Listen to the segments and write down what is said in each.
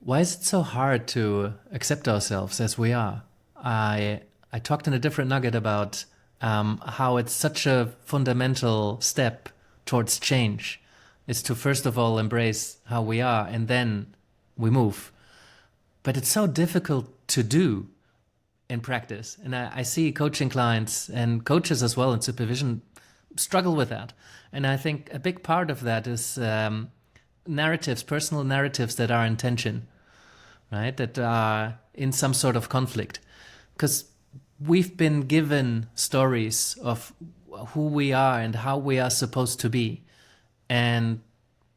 Why is it so hard to accept ourselves as we are? I talked in a different nugget about how it's such a fundamental step towards change is to first of all embrace how we are and then we move. But it's so difficult to do in practice. And I see coaching clients and coaches as well in supervision struggle with that. And I think a big part of that is narratives, personal narratives that are in tension, right? That are in some sort of conflict. Because we've been given stories of who we are and how we are supposed to be. And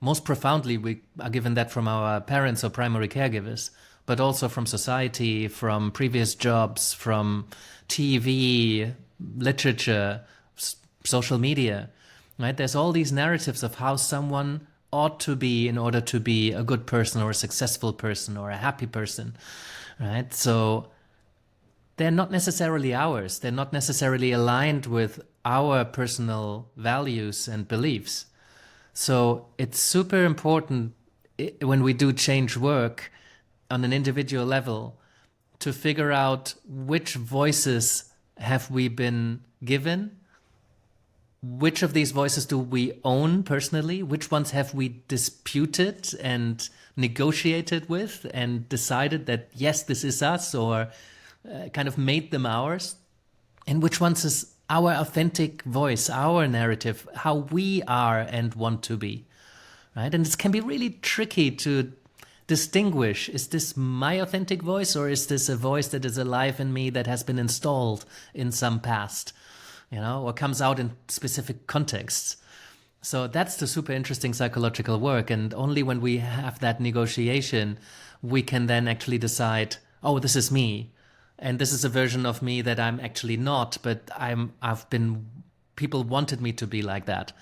most profoundly, we are given that from our parents or primary caregivers, but also from society, from previous jobs, from TV, literature, social media, right? There's all these narratives of how someone ought to be in order to be a good person or a successful person or a happy person, right? So they're not necessarily ours. They're not necessarily aligned with our personal values and beliefs. So it's super important when we do change work on an individual level to figure out which voices have we been given, which of these voices do we own personally, which ones have we disputed and negotiated with and decided that yes, this is us, or kind of made them ours, and which ones is our authentic voice, our narrative, how we are and want to be, right? And this can be really tricky to distinguish. Is this my authentic voice, or is this a voice that is alive in me that has been installed in some past, or comes out in specific contexts? So that's the super interesting psychological work. And only when we have that negotiation, we can then actually decide, oh, this is me. And this is a version of me that I'm actually not, but people wanted me to be like that.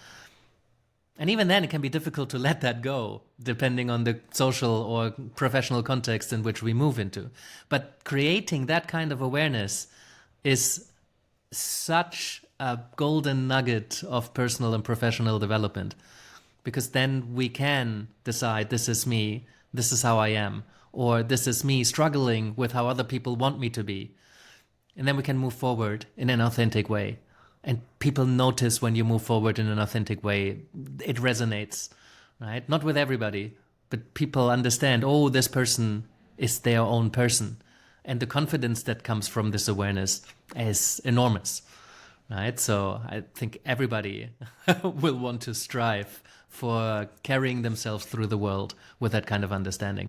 And even then it can be difficult to let that go, depending on the social or professional context in which we move into. But creating that kind of awareness is such a golden nugget of personal and professional development, because then we can decide, this is me, this is how I am, or this is me struggling with how other people want me to be. And then we can move forward in an authentic way. And people notice when you move forward in an authentic way, it resonates, right? Not with everybody, but people understand, oh, this person is their own person. And the confidence that comes from this awareness is enormous, right? So I think everybody will want to strive for carrying themselves through the world with that kind of understanding.